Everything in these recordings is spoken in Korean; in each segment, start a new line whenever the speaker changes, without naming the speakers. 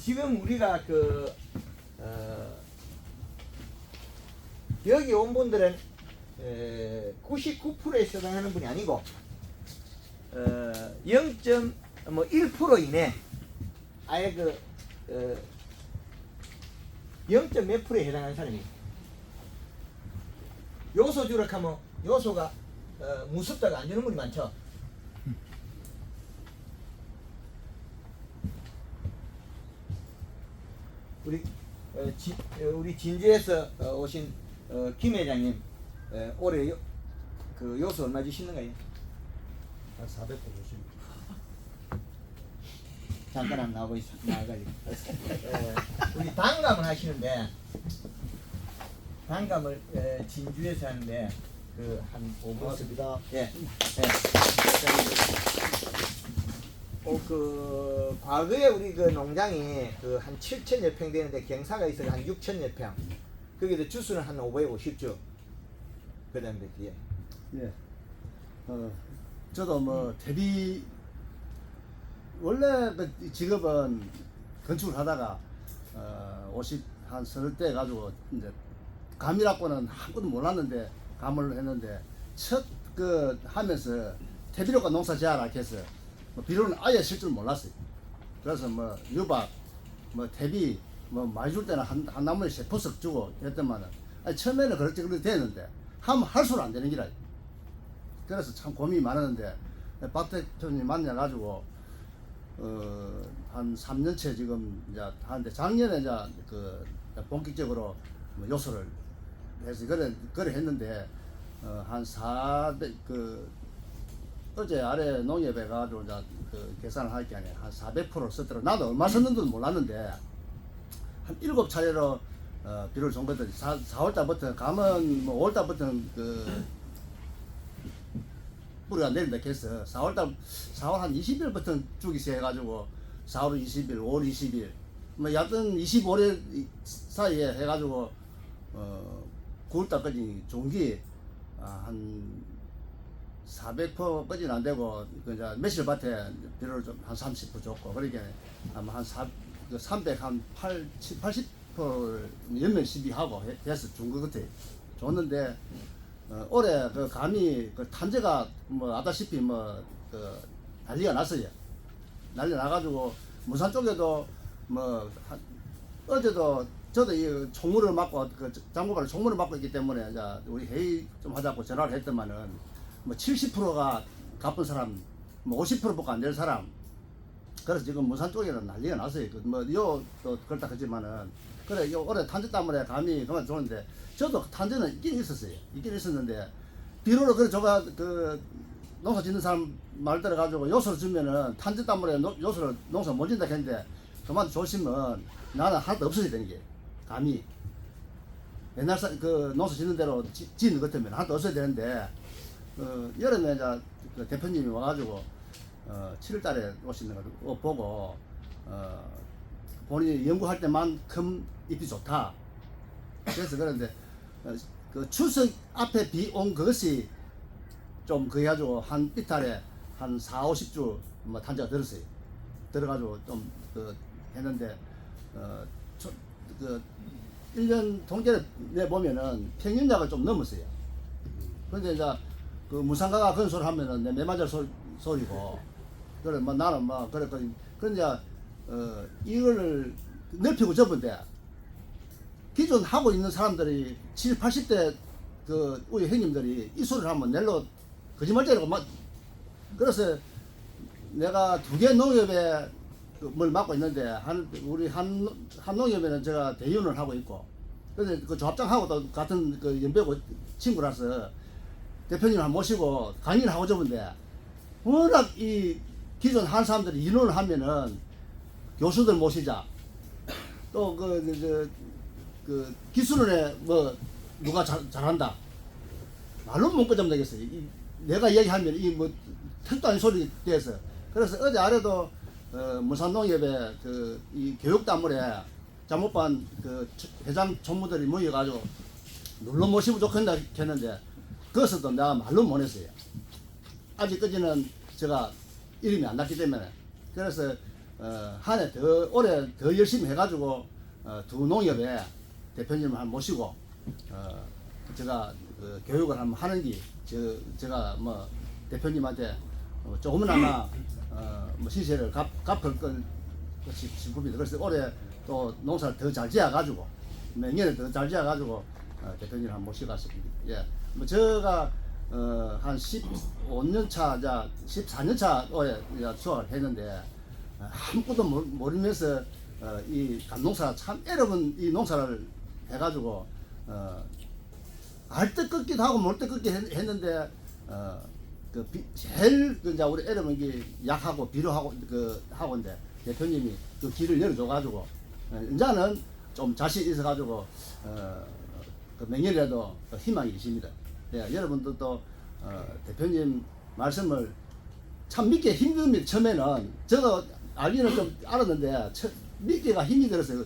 지금 우리가 여기 온 분들은 99%에 해당하는 분이 아니고 0.1% 이내 아예 0. 몇 프로에 해당하는 사람이 요소 주력하면 요소가 무섭다가 안 주는 분이 많죠. 우리 진주에서 오신 김 회장님 올해 요소 얼마 주시는가요?
한 400% 주십니다.
잠깐 안 나와가지고 우리 단감을 하시는데 단감을 진주에서 하는데 한 5분
고맙습니다.
예. 과거에 우리 농장이 한 7,000여 평 되는데 경사가 있어서 한 6,000여 평. 거기도 주수는 한 550주. 그다음에 뒤에.
예. 저도 뭐 대비 원래 그 직업은 건축을 하다가 50 한 서른 때 가지고 이제 감이라고는 한 번도 몰랐는데 감을 했는데 첫 하면서 대비료가 농사 지어라 해서 비료는 아예 쓸 줄 몰랐어요. 그래서 뭐 유박, 뭐 대비 뭐 많이 줄 때는 한 나무에 세 포석 주고 했더만은 처음에는 그렇게 됐는데 하면 할수록 안 되는 기라. 그래서 참 고민이 많았는데 박 대표님 만나가지고 한 3년째 지금 이제 하는데 작년에 이제 본격적으로 뭐 요소를 해서 그래 했는데 한 400 어제 아래 농협에 가지고 이제 계산을 할 게 아니라 한 400% 썼더라고. 나도 얼마 썼는지도 몰랐는데 한 7차례로 비료를 준 거든. 4월달부터 감은 뭐 5월달부터는 뿌리가 내린다 해서 4월 한 20일부터 주기 시작해가지고 4월 20일, 5월 20일 뭐 여튼 25일 사이에 해가지고 9월달까지 종기 한 400%까지는 안 되고 이제 매실밭에 비료를 좀 한 30% 줬고 그러니까 아마 한 300 한 80%를 연면 시비하고 해서 준 것 같아. 줬는데 올해 감이 탄저가 뭐 아다시피 난리가 났어요. 난리 나가지고 무산 쪽에도 어제도 저도 이 총무를 맡고 장고발에 총무를 맡고 있기 때문에 이제 우리 회의 좀 하자고 전화를 했더만은 70%가 갚은 사람, 50%밖에 안 될 사람. 그래서 지금 무산 쪽에는 난리가 났어요. 또 그렇다 하지만은 그래 올해 탄저 때문에 감이 그만 좋은데 저도 탄저는 있긴 있었어요. 있긴 있었는데 비료를 그래 저가 농사 짓는 사람 말 들어가지고 요소를 주면은 탄저 때문에 요소를 농사 못 짓는다 했는데 그만 조심은 나는 하나도 없어야 되는 게 감이 옛날 농사 짓는 대로 짓는 것 같으면 하나도 없어야 되는데 여름에 이제 대표님이 와가지고 7월달에 오시는 걸 보고 본인이 연구할 때만큼 잎이 좋다. 그래서 그런데 추석 앞에 비 온 그것이 좀 그래 가지고 한 이탈에 한 4, 50주 뭐 탄저가 들었어요. 들어가지고 좀 했는데 1년 통계를 내보면은 평균작을 좀 넘었어요. 근데 이제 무상가가 그런 소리 하면은 내 맞을 소리고 그래 나는 그래 그런데 이거를 넓히고 접은데 기존 하고 있는 사람들이 70, 80대 우리 형님들이 이 소리를 하면 낼로 거짓말쟁이라고 그래서 내가 2개 농협에 뭘 맡고 있는데 우리 한 농협에는 제가 대위원을 하고 있고 그래서 조합장하고도 같은 연배고 친구라서 대표님 한 모시고 강의를 하고 접은데 워낙 이 기존 한 사람들이 인원을 하면은 교수들 모시자 또 기술원에 누가 잘한다 말로 못 끄잡는 되겠어요. 내가 이야기하면 택도 아닌 소리 돼서 그래서 어제 아래도 무산농협에 이 교육단물에 자모반 회장 총무들이 모여가지고 눌러 모시면 좋겠다 했는데 그것도 내가 말로 못 했어요. 아직까지는 제가 이름이 안 났기 때문에 그래서 한 해 더 올해 더 열심히 해가지고 두 농협에 대표님을 한 모시고 제가 그 교육을 한번 하는 게 제가 뭐 대표님한테 조금이나마 뭐 시세를 갚을 건 싶습니다. 그래서 올해 또 농사를 더 잘 지어가지고 내년에 더 잘 지어가지고 대표님 한 모셔갔습니다. 예, 뭐 제가 한 15년 차, 14년 차 올해 수확을 했는데 아무것도 모르면서 이 감농사 참 여러분 이 농사를 해가지고 알 때 꺾기도 하고 몰 때 꺾기 했는데 제일 이제 우리 여러분이 약하고 비료하고 하고인데 대표님이 그 길을 열어줘가지고 이제는 좀 자신 있어가지고 그 맹렬이라도 희망이 있습니다. 예, 여러분들도 대표님 말씀을 참 믿기 힘듭니다. 처음에는 저도 알기는 좀 알았는데 믿기가 힘이 들었어요.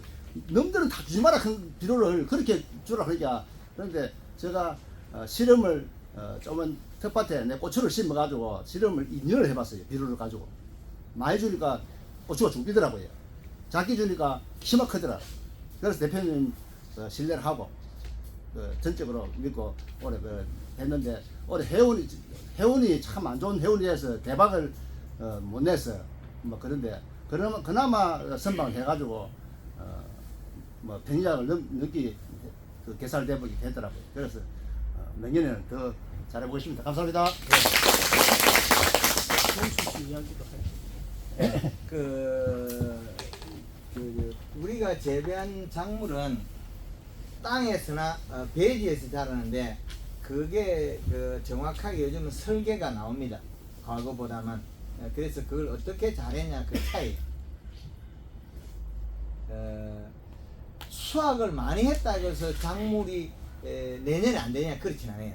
놈들은 다 주지 마라 큰 비료를 그렇게 주라 그러니까. 그런데 제가 실험을 조금 텃밭에 내 고추를 심어가지고 실험을 2년을 해봤어요. 비료를 가지고 많이 주니까 고추가 죽이더라고요. 작게 주니까 키만 크더라. 그래서 대표님 신뢰를 하고 전적으로 믿고 올해 했는데 올해 해운이 참 안 좋은 해운이어서 대박을 못 냈어요. 뭐 그런데 그나마 선방을 해가지고 뭐 편의장을 넘기 그 개살되보게 되더라고요. 그래서 내년에는 더 잘해보겠습니다. 감사합니다.
우리가 재배한 작물은 땅에서나 배지에서 자라는데 그게 정확하게 요즘은 설계가 나옵니다. 과거보다는. 그래서 그걸 어떻게 잘했냐 그 차이. 수확을 많이 했다고 해서 작물이 내년에 안 되냐 그렇진 않아요.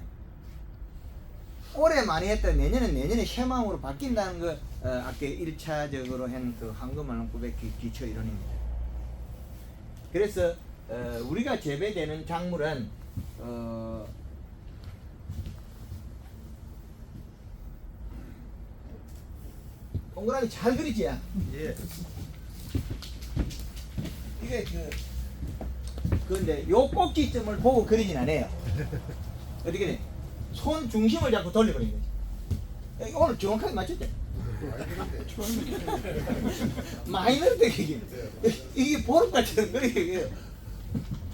올해 많이 했다 내년에 희망으로 바뀐다는 거 아까 1차적으로 한 그 황금알람 900 기초 이론입니다. 그래서 우리가 재배되는 작물은 동그라미 잘 그리지? 예. 이게 근데 요 꼭지점을 보고 그리진 않아요. 어떻게 돼? 손 중심을 자꾸 돌려버리는 거지. 오늘 정확하게 맞췄죠? 많이 늘었대 이게 보름달처럼 그리게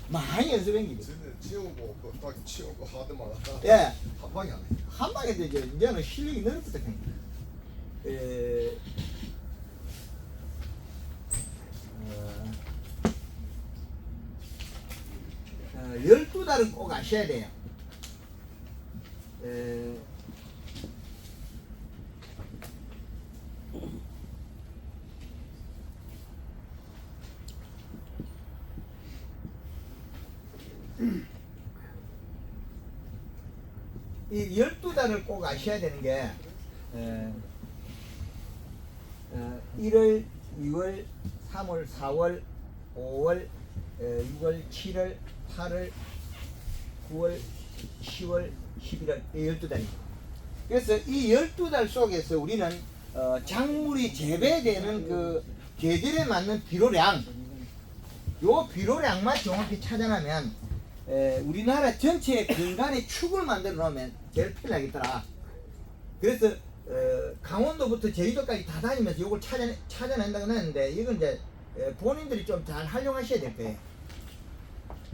많이 연습한 게.
치우고 딱 치우고 하더만.
예.
한 방에 안 해.
한 방에 되죠. 이제는 실력이 늘었다. 12달은 꼭 아셔야 돼요. 이 12달을 꼭 아셔야 되는 게 1월, 2월, 3월, 4월, 5월, 6월, 7월, 8월, 9월, 10월, 11월 이 12달입니다. 그래서 이 12달 속에서 우리는 작물이 재배되는 그 계절에 맞는 비료량 요 비료량만 정확히 찾아내면 우리나라 전체의 근간의 축을 만들어 놓으면 제일 편하겠더라. 그래서 강원도부터 제주도까지 다 다니면서 이걸 찾아낸다고 했는데 이건 이제 본인들이 좀 잘 활용하셔야 될 거예요.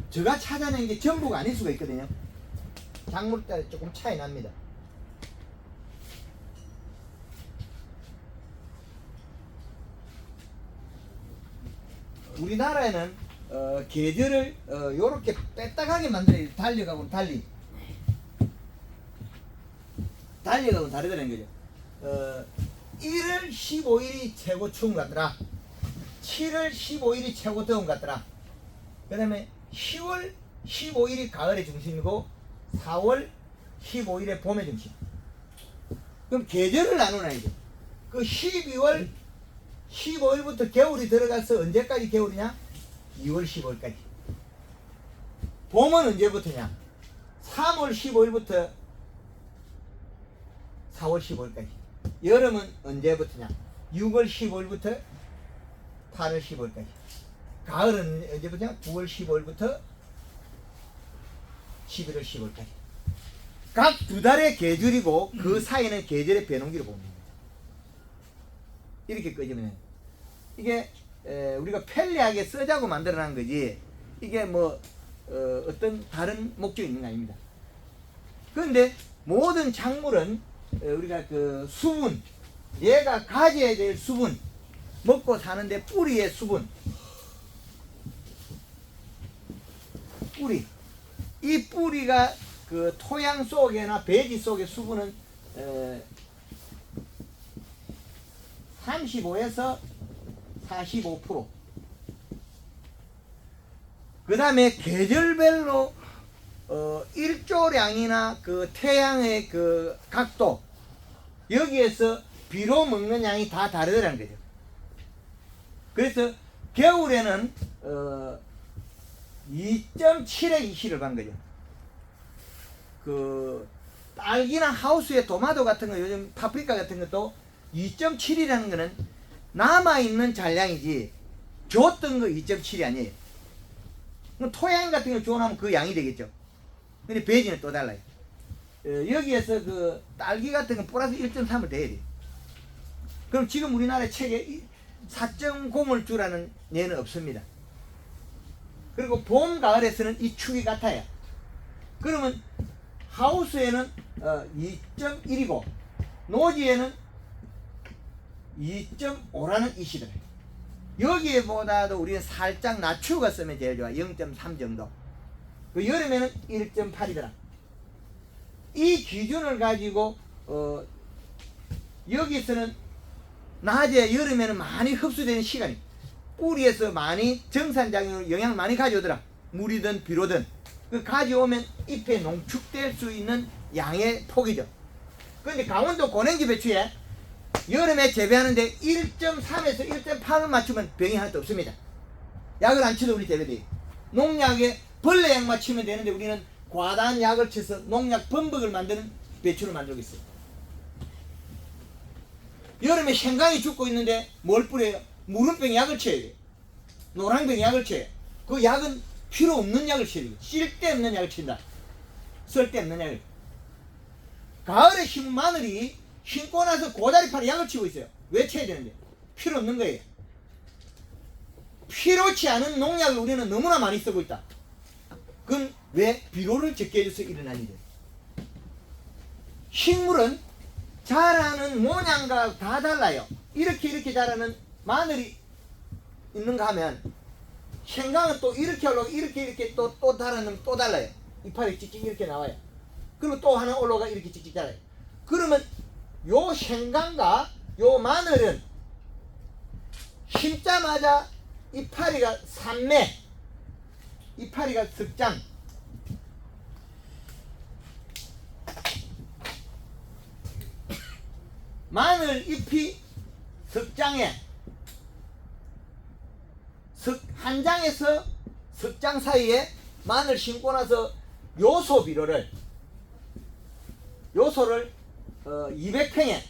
제가 찾아낸 게 전부가 아닐 수가 있거든요. 작물 따라 조금 차이 납니다. 우리나라에는 계절을 요렇게 빼딱하게 만들어야 달력하고는 달력하고는 다르다는 거죠. 1월 15일이 최고 추운 것 같더라. 7월 15일이 최고 더운 것 같더라. 그 다음에 10월 15일이 가을의 중심이고 4월 15일에 봄의 중심. 그럼 계절을 나누나야죠. 그 12월 15일부터 겨울이 들어가서 언제까지 겨울이냐? 2월 15일까지. 봄은 언제부터냐? 3월 15일부터 4월 15일까지. 여름은 언제부터냐? 6월 15일부터 8월 15일까지. 가을은 언제부터? 9월 15일부터 11월 15일까지. 각 두 달의 계절이고 그 사이는 계절의 변동기로 보는 겁니다. 이렇게 끄집어내는. 이게 우리가 편리하게 쓰자고 만들어낸 거지 이게 뭐 어떤 다른 목적이 있는 거 아닙니다. 그런데 모든 작물은 우리가 그 수분, 얘가 가져야 될 수분, 먹고 사는데 뿌리의 수분, 뿌리, 이 뿌리가 그 토양 속에나 배지 속의 수분은 35에서 45%. 그 다음에 계절별로 일조량이나 그 태양의 그 각도, 여기에서 비로 먹는 양이 다 다르더라는 거죠. 그래서 겨울에는 2.7의 이시를 간 거죠. 그 딸기나 하우스의 토마토 같은 거, 요즘 파프리카 같은 것도 2.7이라는 거는 남아있는 잔량이지 줬던 거 2.7이 아니에요. 그럼 토양 같은 거 주워놓으면 그 양이 되겠죠. 근데 배지는 또 달라요. 여기에서 그 딸기 같은 건 플러스 1.3을 돼야 돼요. 그럼 지금 우리나라 책에 4.0을 주라는 예는 없습니다. 그리고 봄, 가을에서는 이 축이 같아요. 그러면 하우스에는 2.1이고 노지에는 2.5라는 이시들. 여기에보다도 우리는 살짝 낮추고 쓰면 제일 좋아. 0.3 정도. 그 여름에는 1.8이더라. 이 기준을 가지고 여기서는 낮에 여름에는 많이 흡수되는 시간이 뿌리에서 많이 정산작용으로 영향을 많이 가져오더라. 물이든 비로든 그 가져오면 잎에 농축될 수 있는 양의 폭이죠. 그런데 강원도 고랭지 배추에 여름에 재배하는데 1.3에서 1.8을 맞추면 병이 하나도 없습니다. 약을 안 쳐도 우리 재배돼요. 농약에 벌레 약 맞추면 되는데 우리는 과다한 약을 쳐서 농약 범벅을 만드는 배추를 만들고 있어요. 여름에 생강이 죽고 있는데 뭘 뿌려요? 무름병 약을 쳐야 돼요. 노랑병 약을 쳐요. 그 약은 필요 없는 약을 쳐야 돼요. 쓸데없는 약을 친다. 쓸데없는 약을. 가을에 심은 마늘이 심고 나서 고다리파리 약을 치고 있어요. 왜 쳐야 되는데? 필요 없는 거예요. 필요치 않은 농약을 우리는 너무나 많이 쓰고 있다. 그건 왜? 비료를 적게 해줘서 일어난 일이에요. 식물은 자라는 모양과 다 달라요. 이렇게 자라는 마늘이 있는가 하면 생강은 또 이렇게 올라가 이렇게 또 자라면 또 달라요. 이파리 찍찍 이렇게 나와요. 그리고 또 하나 올라가 이렇게 찍찍 자라요. 그러면 요 생강과 요 마늘은 심자마자 이파리가 산매, 이파리가 석장, 마늘 잎이 석장에 한 장에서 석장 사이에 마늘 심고 나서 요소 비료를 요소를 200평에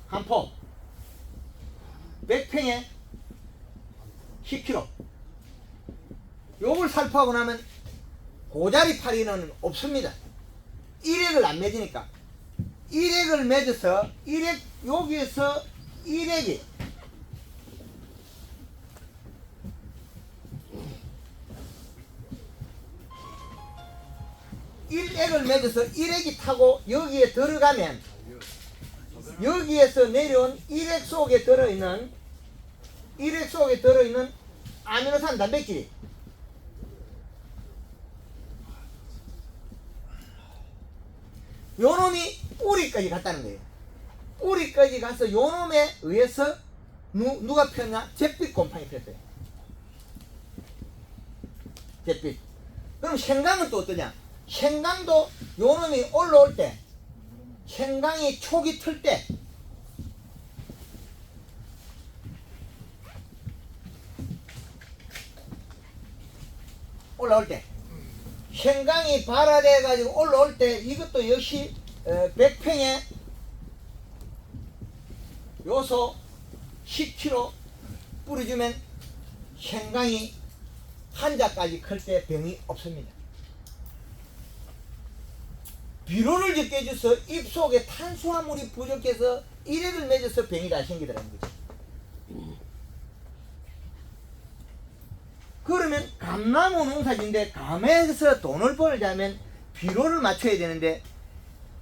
한 포, 100평에 10kg. 요걸 살포하고 나면 고자리파리는 없습니다. 일액을 안 맺으니까. 일액을 맺어서 여기에서 일액이 일액을 맺어서 일액이 타고 여기에 들어가면 여기에서 내려온 일액 속에 들어있는 아미노산 단백질이 요놈이 뿌리까지 갔다는 거예요. 뿌리까지 가서 요놈에 의해서 누가 폈냐? 잿빛 곰팡이 폈어요. 잿빛. 그럼 생강은 또 어떠냐? 생강도 요놈이 올라올 때, 생강이 촉이 틀 때, 올라올 때, 생강이 발화돼 가지고 올라올 때 이것도 역시 100평에 요소 10kg 뿌려주면 생강이 한자까지 클 때 병이 없습니다. 비로를 적게 해줘서 입속에 탄수화물이 부족해서 이래를 맺어서 병이 다 생기더라는 거죠. 그러면 감나무 농사진데 감에서 돈을 벌자면 비료를 맞춰야 되는데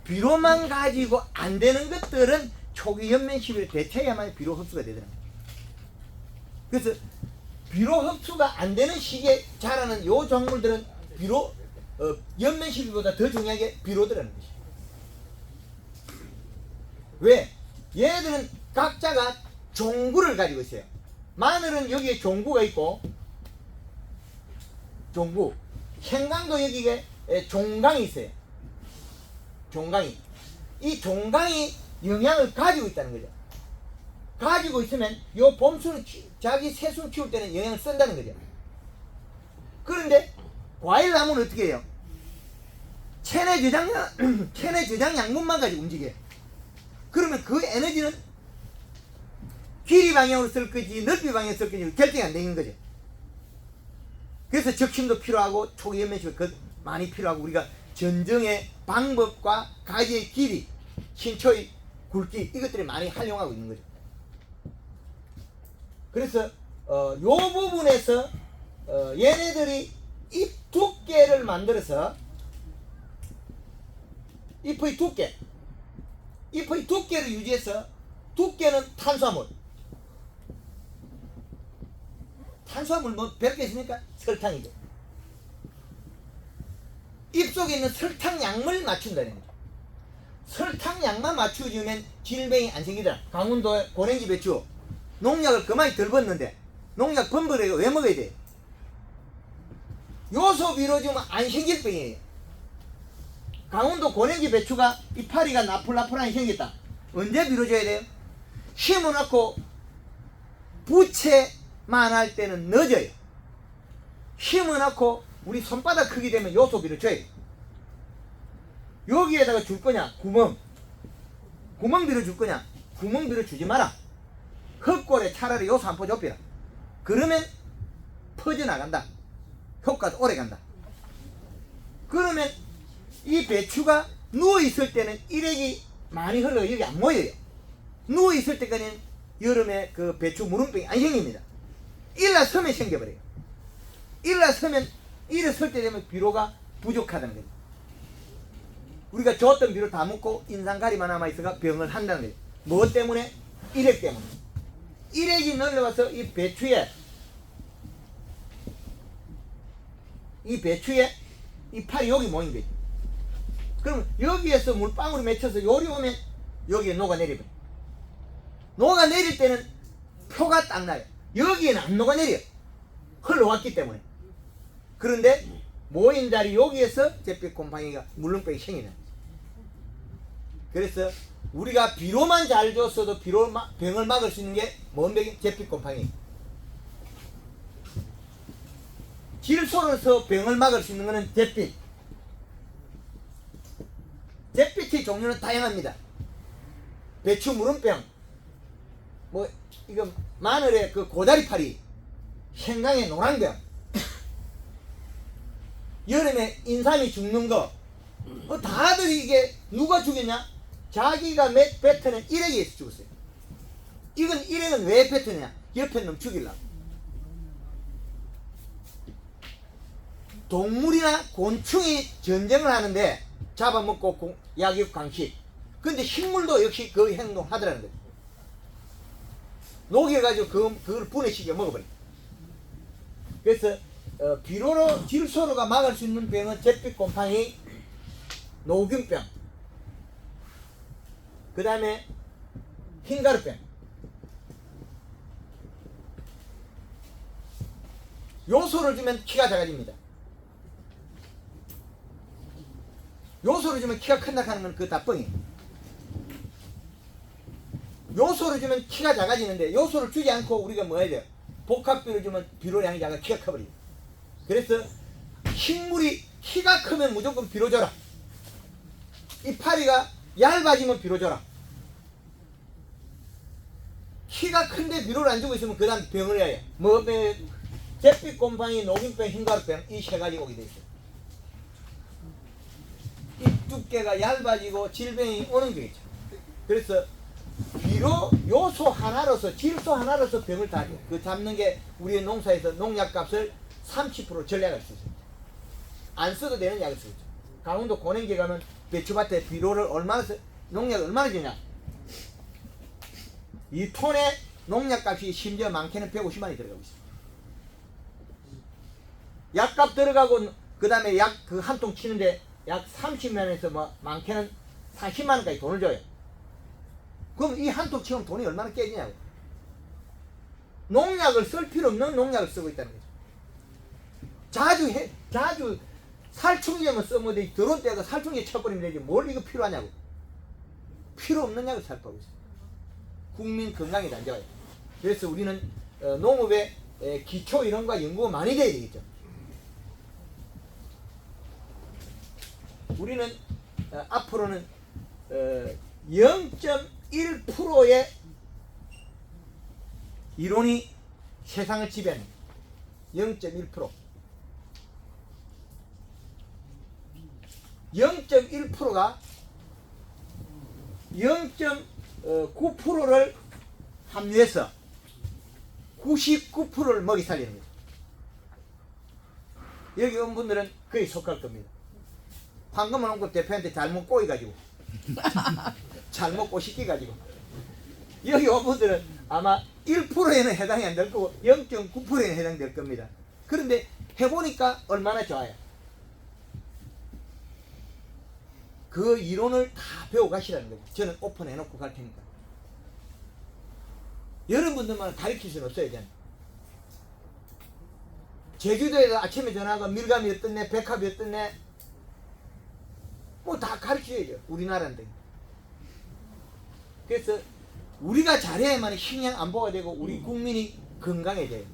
비료만 가지고 안 되는 것들은 초기 연면 시비를 대체해야만 비료 흡수가 되더라고요. 그래서 비료 흡수가 안 되는 시기에 자라는 요 작물들은 비료 연면 시비보다 더 중요하게 비료더라는 것이에요. 왜? 얘들은 각자가 종구를 가지고 있어요. 마늘은 여기에 종구가 있고 종구, 생강도 여기에 종강이 있어요. 종강이. 이 종강이 영양을 가지고 있다는 거죠. 가지고 있으면 요 봄순 자기 새순 키울 때는 영양을 쓴다는 거죠. 그런데 과일 나무는 어떻게 해요? 체내 저장 양분만 가지고 움직여요. 그러면 그 에너지는 길이 방향으로 쓸 거지 넓이 방향으로 쓸 거지 결정이 안 되는 거죠. 그래서 적심도 필요하고 초기 연면식도 많이 필요하고 우리가 전정의 방법과 가지의 길이, 신초의 굵기 이것들이 많이 활용하고 있는 거죠. 그래서 요 부분에서 얘네들이 잎 두께를 만들어서 잎의 두께를 유지해서 두께는 탄수화물 뭐 별게 있습니까? 설탕이죠. 입속에 있는 설탕량을 맞춘다는 거죠. 설탕량만 맞춰주면 질병이 안 생기더라. 강원도에 고랭지 배추 농약을 그만이 덜 벗는데 농약 번번에 왜 먹어야 돼? 요소 비료주면 안 생길 병이에요. 강원도 고랭지 배추가 이파리가 나풀나풀하게 생겼다. 언제 비료줘야 돼요? 심어놓고 부채만 할 때는 늦어요. 심어놓고 우리 손바닥 크기 되면 요소 비료 줘야 돼요. 여기에다가 줄 거냐? 구멍 비료 줄 거냐? 구멍 비료 주지 마라. 흙골에 차라리 요소 한 포 좁히라. 그러면 퍼져나간다. 효과도 오래간다. 그러면 이 배추가 누워있을 때는 일액이 많이 흘러요. 여기 안 모여요. 누워있을 때까지는 여름에 그 배추 무름병이 안 생깁니다. 일어서면 생겨버려요. 일어서면 일어설 때 되면 비료가 부족하다는 거예요. 우리가 줬던 비료 다 먹고 인상가리만 남아있어가 병을 한다는 거예요. 무엇 때문에? 일액 때문에. 일액이 늘어와서 이 배추에 이 팔이 여기 모인 거죠. 그럼 여기에서 물방울이 맺혀서 요리 오면 여기에 녹아내려요. 녹아내릴 때는 표가 딱 나요. 여기에는 안 녹아내려요. 흘러왔기 때문에. 그런데 모인 자리 여기에서 잿빛곰팡이가 물렁병이 생기는. 그래서 우리가 비료만 잘 줬어도 병을 막을 수 있는 게 뭔 병이? 잿빛곰팡이. 질소로서 병을 막을 수 있는 것은 잿빛. 잿빛의 종류는 다양합니다. 배추 무름병, 뭐 이거 마늘의 그 고다리파리, 생강의 노랑병, 여름에 인삼이 죽는 거, 다들 이게 누가 죽였냐? 자기가 뱉어낸 일액에 의해서 죽었어요. 이건 일액은 왜 뱉어내냐? 옆에 놈 죽이려고. 동물이나 곤충이 전쟁을 하는데 잡아먹고 약육 강식. 근데 식물도 역시 그 행동을 하더라는 거죠. 녹여가지고 그걸 분해시켜 먹어버려. 그래서 비료로 질소로가 막을 수 있는 병은 잿빛곰팡이, 노균병, 그 다음에 흰가루병. 요소를 주면 키가 작아집니다. 요소를 주면 키가 큰다 하는 건 그거 다 뻥이에요. 요소를 주면 키가 작아지는데 요소를 주지 않고 우리가 뭐 해야 돼요? 복합비를 주면 비료량이 작아 키가 커버려요. 그래서 식물이 키가 크면 무조건 비료 줘라. 이파리가 얇아지면 비료 줘라. 키가 큰데 비료를 안 주고 있으면 그 다음 병을 해야 해. 뭐, 잿빛 곰팡이, 녹균병, 흰가루병 이 세 가지가 오게 돼 있어요. 이 두께가 얇아지고 질병이 오는 거겠죠. 그래서 비료 요소 하나로서 질소 하나로서 병을 다 그 잡는 게 우리의 농사에서 농약값을 30% 전략할 수 있습니다. 안 써도 되는 약을 쓰죠. 강원도 고냉지 가면 배추밭에 비료를 얼마나 농약을 얼마나 주냐? 이 톤에 농약값이 심지어 많게는 150만이 들어가고 있습니다. 약값 들어가고 그 다음에 약 그 한 통 치는데 약 30만원에서 뭐 많게는 40만원까지 돈을 줘요. 그럼 이 한 통 치면 돈이 얼마나 깨지냐고. 농약을 쓸 필요 없는 농약을 쓰고 있다는 거죠. 자주 살충제만 쓰면 되지. 더러운 때가 살충제 쳐버리면 되지. 뭘 이거 필요하냐고. 필요 없는 약을 살포하고 있어요. 국민 건강이 안 좋아요. 그래서 우리는 농업에 기초 이런 거 연구가 많이 돼야 되겠죠. 우리는 앞으로는 0.1%의 이론이 세상을 지배하는 0.1% 0.1%가 0.9%를 합류해서 99%를 먹이 살리는 거죠. 여기 온 분들은 거의 속할 겁니다. 황금은 온급 대표한테 잘못 꼬이가지고 잘못 꼬시기가지고 여기 온 분들은 아마 1%에는 해당이 안 될 거고 0.9%에는 해당될 겁니다. 그런데 해보니까 얼마나 좋아요. 그 이론을 다 배워 가시라는 거죠. 저는 오픈해놓고 갈 테니까. 여러분들만 가르칠 수는 없어요. 저는. 제주도에서 아침에 전화가 밀감이 어떻네, 백합이 어떻네, 뭐 다 가르쳐야죠. 우리나라인데. 그래서 우리가 잘해야만 식량 안보가 되고 우리 국민이 건강해져요.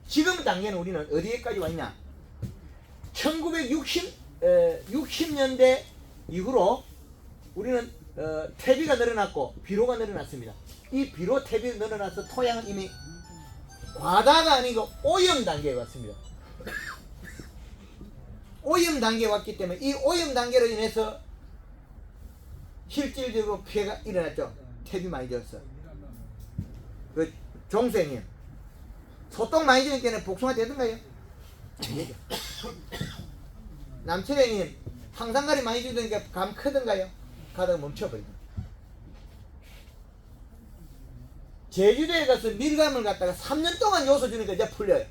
지금 단계는 우리는 어디에까지 왔냐? 1960년대 이후로 우리는 퇴비가 늘어났고 비료가 늘어났습니다. 이 비료 퇴비 늘어나서 토양은 이미 과다가 아니고 오염 단계에 왔습니다. 오염 단계에 왔기 때문에 이 오염 단계로 인해서 실질적으로 피해가 일어났죠. 퇴비 많이 졌어. 그 종생님 소똥 많이 지니까 복숭아 되던가요? 아니죠. 남철형님 황산가리 많이 주니까 감 크던가요? 가다가 멈춰버리죠. 제주도에 가서 밀감을 갖다가 3년 동안 요소 주니까 이제 풀려요.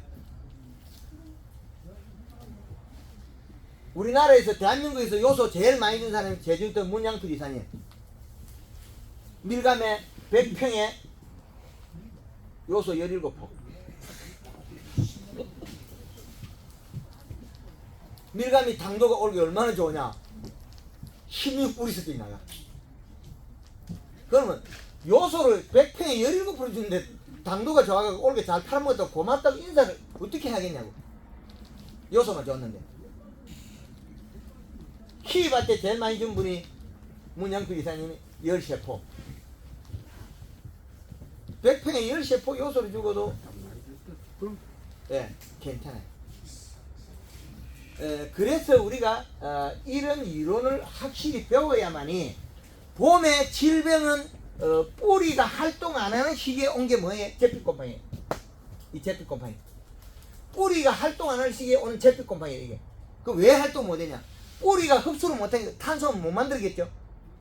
우리나라에서 대한민국에서 요소 제일 많이 준 사람이 제주도 문양필 이사님. 밀감에 100평에 요소 17포. 밀감이 당도가 올게 얼마나 좋으냐. 16브리스도 나가. 그러면 요소를 100평에 17% 주는데 당도가 좋아가지고 올게 잘 팔아먹었다고 고맙다고 인사를 어떻게 하겠냐고. 요소만 줬는데. 키위밭에 제일 많이 준 분이 문양필 이사님이 13포. 100평에 13포 요소를 주고도 예, 괜찮아요. 그래서 우리가 이런 이론을 확실히 배워야만이 봄에 질병은 뿌리가 활동 안 하는 시기에 온 게 뭐예요? 잿빛곰팡이. 이 잿빛곰팡이. 뿌리가 활동 안 하는 시기에 오는 잿빛곰팡이 이게. 그 왜 활동 못 하냐? 뿌리가 흡수를 못하니까 탄소는 못 만들겠죠?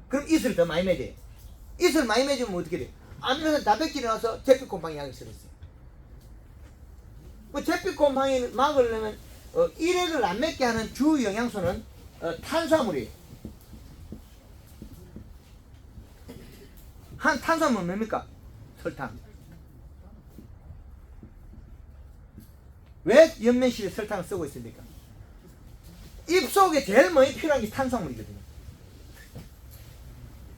그럼 잇을 더 많이 맺어요. 잇을 많이 맺으면 어떻게 돼요? 암면은 단백질이 나와서 잿빛곰팡이 약이 쓰겠어요. 뭐 잿빛곰팡이를 막으려면 일액을 안 맺게 하는 주 영양소는 탄수화물이에요. 한 탄수화물은 뭡니까? 설탕. 왜 연면실에 설탕을 쓰고 있습니까? 입속에 제일 많이 필요한 게 탄수화물이거든요.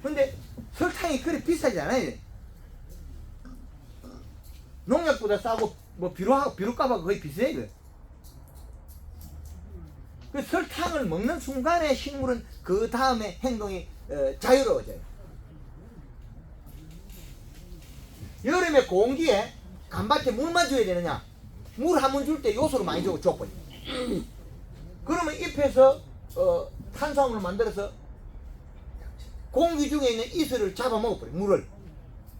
근데 설탕이 그리 비싸지 않아요. 농약보다 싸고 뭐 비료값하고 거의 비슷해요. 그 설탕을 먹는 순간에 식물은 그 다음에 행동이 자유로워져요. 여름에 공기에 감밭에 물만 줘야 되느냐? 물 한 번 줄 때 요소를 많이 주고 줬거든요. 그러면 잎에서 탄수화물을 만들어서 공기 중에 있는 이슬을 잡아먹어버려요. 물을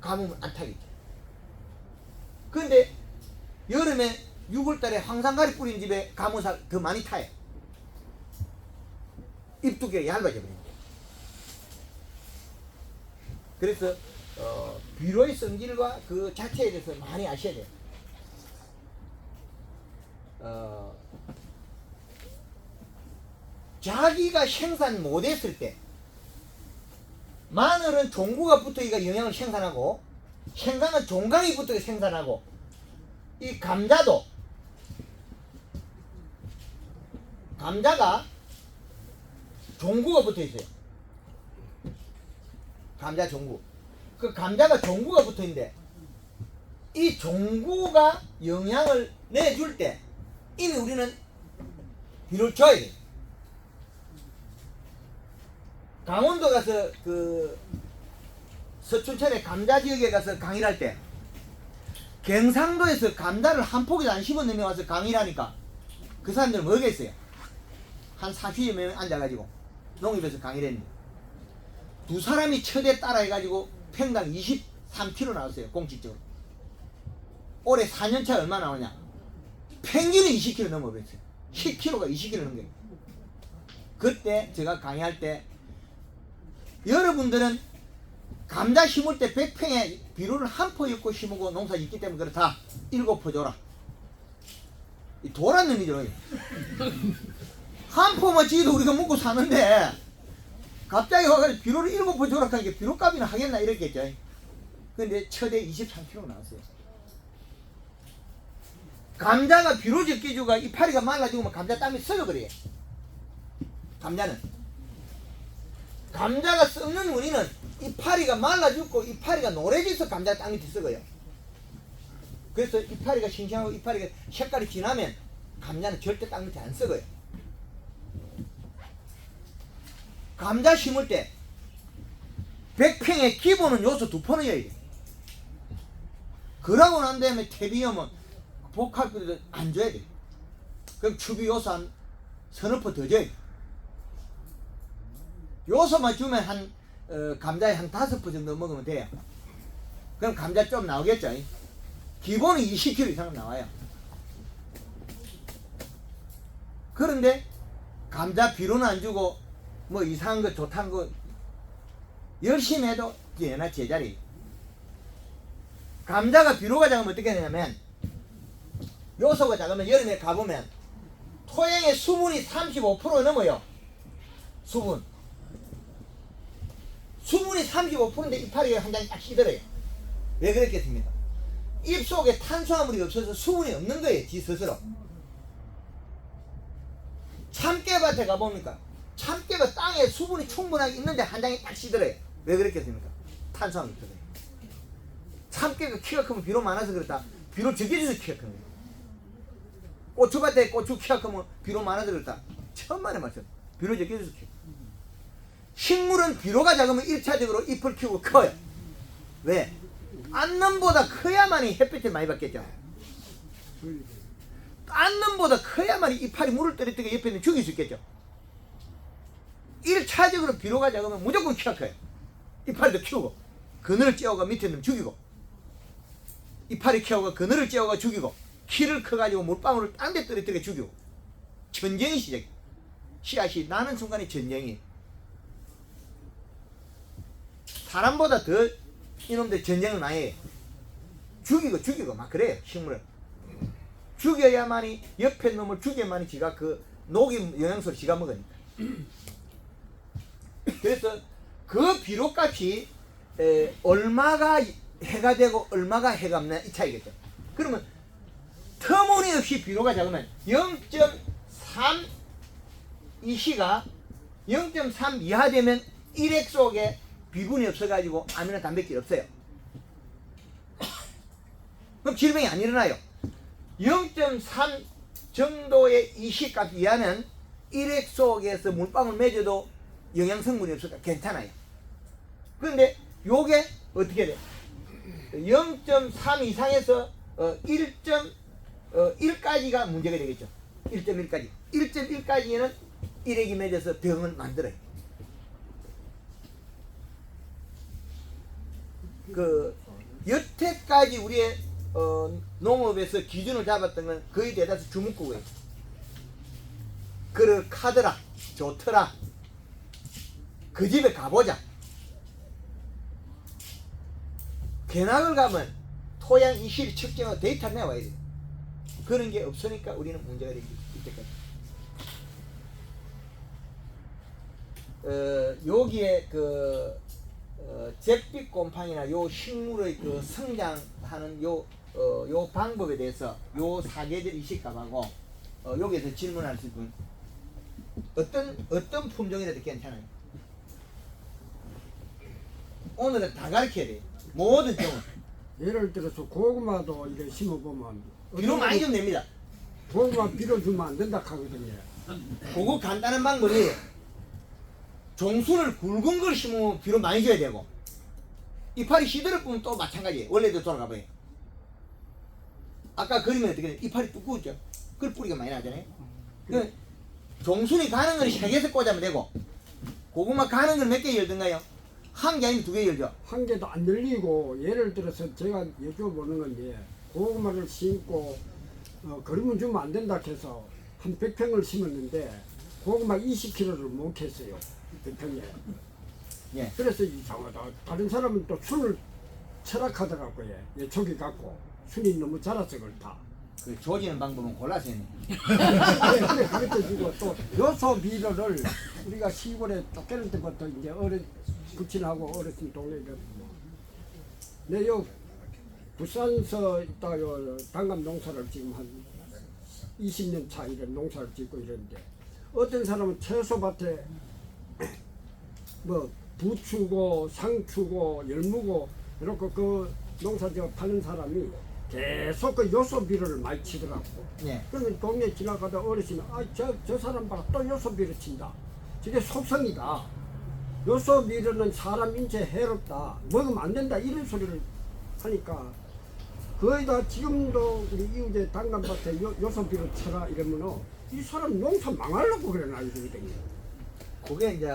가뭄을 안 타겠죠. 근데 여름에 6월달에 황산가리 뿌린 집에 가뭄살 더 많이 타요. 잎두께가 얇아져 버립니다. 그래서 비료의 성질과 그 자체에 대해서 많이 아셔야 돼요. 자기가 생산 못했을 때 마늘은 종구가 붙어있가 영양을 생산하고 생강은 종강이 붙어있가 생산하고 이 감자도 감자가 종구가 붙어있어요. 감자 종구. 그 감자가 종구가 붙어있는데 이 종구가 영양을 내줄 때 이미 우리는 비료를 줘야 돼요. 강원도 가서 그 서춘천에 감자 지역에 가서 강의를 할 때 경상도에서 감자를 한 포기도 안 심어 내며 와서 강의를 하니까 그 사람들은 뭐겠어요? 한 40여 명 앉아가지고 농협에서 강의를 했는데 두 사람이 처대 따라 해가지고 평당 23kg 나왔어요. 공식적으로. 올해 4년차 얼마 나오냐? 평균이 20kg 넘어버렸어요. 10kg가 20kg 넘겨요. 그때 제가 강의할 때 여러분들은 감자 심을 때 100평에 비료를 한 포 엮고 심고 농사 짓기 때문에 그렇다. 7포 줘라. 이 도란 놈이죠. 한 포만 지어도 우리가 먹고 사는데 갑자기 와가지고 비료를 7포 줘라 하니까 비료값이나 하겠나 이랬겠죠. 근데 최대 23kg 나왔어요. 감자가 비료 적게 주가 이파리가 말라지고 감자 땀이 썩어버려요. 감자는 감자가 썩는 원인은 이파리가 말라 죽고 이파리가 노래져서 감자 땅이 썩어요. 그래서 이파리가 싱싱하고 이파리가 색깔이 진하면 감자는 절대 땅 밑에 안 썩어요. 감자 심을 때 100평에 기본은 요소 2포는 여야 돼. 그러고 난 다음에 퇴비염은 복합비도 안 줘야 돼. 그럼 추비 요소 한 서너 포 더 줘야 돼. 요소만 주면 한 감자에 한 5포 정도 먹으면 돼요. 그럼 감자 좀 나오겠죠. 기본은 20kg 이상 나와요. 그런데 감자 비료는 안 주고 뭐 이상한 거 좋다는 거 열심히 해도 얘나 제자리. 감자가 비료가 작으면 어떻게 되냐면 요소가 작으면 여름에 가보면 토양의 수분이 35% 넘어요. 수분이 35%인데 이파리가 한 장이 딱 시들어요. 왜 그랬겠습니까? 잎 속에 탄수화물이 없어서 수분이 없는 거예요. 지 스스로. 참깨밭에 가보니까 참깨가 땅에 수분이 충분하게 있는데 한 장이 딱 시들어요. 왜 그랬겠습니까? 탄수화물이 없어서. 참깨가 키가 크면 비료 많아서 그렇다. 비료 적게 줘서 키가 큰 거예요. 고추밭에 고추 키가 크면 비료 많아서 그렇다. 천만에 말씀. 비료 적게 줘서 키가. 식물은 비료가 작으면 1차적으로 잎을 키우고 커요. 왜? 딴놈보다 커야만이 햇빛을 많이 받겠죠. 딴놈보다 커야만이 이파리 물을 떨어뜨리고 옆에 있는 죽일 수 있겠죠. 1차적으로 비료가 작으면 무조건 키가 커요. 이파리도 키우고 그늘을 쬐어가 밑에 있는 죽이고 이파리 키우고 그늘을 쬐어가 죽이고 키를 커가지고 물방울을 딴 데 떨어뜨리고 죽이고 전쟁이 시작해. 씨앗이 나는 순간에 전쟁이. 사람보다 더 이놈들 전쟁을 많이 해요. 죽이고 막 그래요. 식물을 죽여야만이 옆에 놈을 죽여야만이 지가 그 녹임 영양소를 지가 먹으니까. 그래서 그 비료값이 얼마가 해가 되고 얼마가 해가 없냐 이 차이겠죠. 그러면 터무니없이 비료가 작으면 0.3 이 시가 0.3 이하 되면 일액 속에 비분이 없어가지고 아미노 단백질이 없어요. 그럼 질병이 안 일어나요. 0.3 정도의 이시값 이하는 일액 속에서 물방울 맺어도 영양성분이 없으니까 괜찮아요. 그런데 요게 어떻게 돼? 0.3 이상에서 1.1까지가 문제가 되겠죠. 1.1까지. 1.1까지는 일액이 맺어서 병을 만들어요. 그 여태까지 우리의 농업에서 기준을 잡았던 건 거의 대다수 주문국이에요. 그렇하더라, 좋더라, 그 집에 가보자. 견학을 가면 토양 이실 측정하고 데이터를 내와야 돼요. 그런 게 없으니까 우리는 문제가 되기 이때까지. 여기에 잿빛 곰팡이나 요 식물의 그 성장하는 요 방법에 대해서 요 사계절 이식값하고 여기에서 질문할 수 있는 어떤 품종이라도 괜찮아요. 오늘은 다 가르쳐야 돼요. 모든 종은.
예를 들어서 고구마도 이렇게 심어보면
비료 많이 좀 냅니다.
고구마 비료 주면 안 된다 하거든요.
그거 간단한 방법이 종순을 굵은 걸 심으면 비료 많이 줘야 되고 이파리 시들어 보면 또 마찬가지예요. 원래대로 돌아가 봐요. 아까 그림에 어떻게 이파리 두꺼웠죠? 그걸 뿌리가 많이 나잖아요. 그 종순이 가는 걸 3개에서 꽂으면 되고 고구마 가는 걸 몇 개 열든가요? 한 개 아니면 2개 열죠.
한 개도 안 열리고 예를 들어서 제가 여쭤보는 건데 고구마를 심고 그림을 주면 안 된다 해서 한 100평을 심었는데 고구마 20kg를 못 했어요. 100평에.
예.
그래서 이상하다. 다른 사람은 또 순을 철학하더라고요. 예, 초기 갖고 순이 너무 자라서 그렇다.
그 조지는 방법은 골라서 했네.
네, 그래 가르쳐주고 또 요소 비료를 우리가 시골에 쫓겨날 때부터 이제 부친하고 어르신 동네에 내요 부산서 있다요 당감 농사를 지금 한 20년 차 이런 농사를 짓고 이러는데 어떤 사람은 채소밭에 뭐 부추고 상추고 열무고 이렇게 그 농사 지어 파는 사람이 계속 그 요소 비료를 많이 치더라고.
예.
그러면 동네 지나가다 어르신은 저 사람 봐라 또 요소 비료 친다. 저게 속성이다. 요소 비료는 사람 인체에 해롭다. 먹으면 안 된다. 이런 소리를 하니까 거의 다 지금도 우리 이웃에 당감밭에 요소 비료 쳐라 이러면은 이 사람 농사 망하려고 그러나 이러거든요.
그게 이제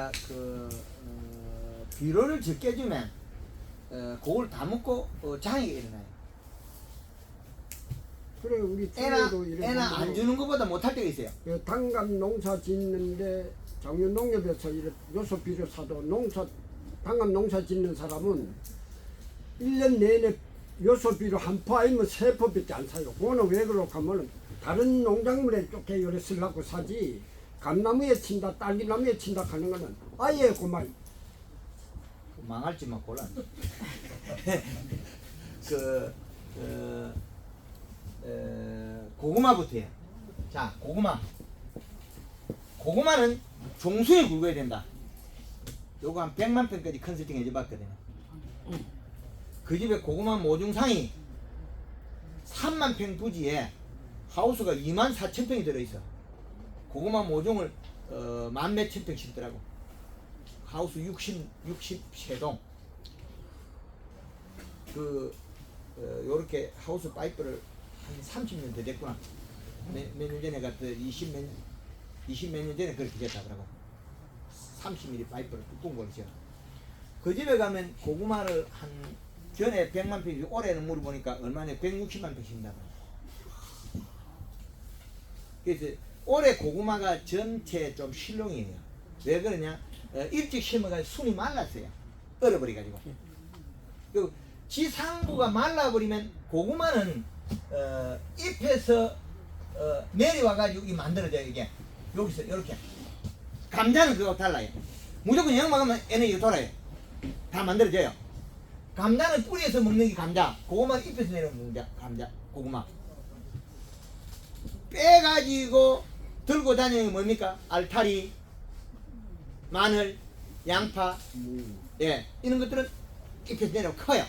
비료를 적게 주면 그걸 다 먹고 장애가 일어나요.
그래 우리
애나
주위에도 이런
안
분들은
주는 것보다 못할 때가 있어요.
당감 농사 짓는데 장유농협에서 이렇게 요소 비료 사도 당감 농사 짓는 사람은 1년 내내 요소 비료 한 포 아니면 3포밖에 안 사요. 그거는 왜 그럴까 하면 다른 농작물에 쪼개 요래 쓰려고 사지 감나무에 친다 딸기나무에 친다 하는 거는 아예 그만
망할지만 골라. 고구마부터요. 자, 고구마는 종수에 굵어야 된다. 요거 한 100만 평까지 컨설팅 해줘봤거든요. 그 집에 고구마 모종상이 3만 평 부지에 하우스가 2만 4천 평이 들어있어. 고구마 모종을 만 몇천 평 심더라고. 하우스 63동. 요렇게 하우스 파이프를 한 30년 더 됐구나. 몇 년 전에 갔더 20몇 년 전에 그렇게 됐다더라고. 30mm 파이프를 두꺼운 걸 지어. 그 집에 가면 고구마를 한 전에 100만 평이지 올해는 물어보니까 얼마냐 160만 평 심다고. 그래서 올해 고구마가 전체 좀 실롱이에요. 왜 그러냐? 일찍 심어가지고 순이 말랐어요. 얼어버려가지고. 그 지상부가 말라버리면 고구마는 잎에서 내려와가지고 이 만들어져요. 이게 여기서 이렇게. 감자는 그거 달라요. 무조건 영 먹으면 에너지가 돌아요. 다 만들어져요. 감자는 뿌리에서 먹는 게 감자, 고구마는 잎에서 내려오는 게 감자, 고구마. 빼가지고 들고 다니는 게 뭡니까? 알타리, 마늘, 양파, 예, 이런 것들은 잎에서 내려 커요.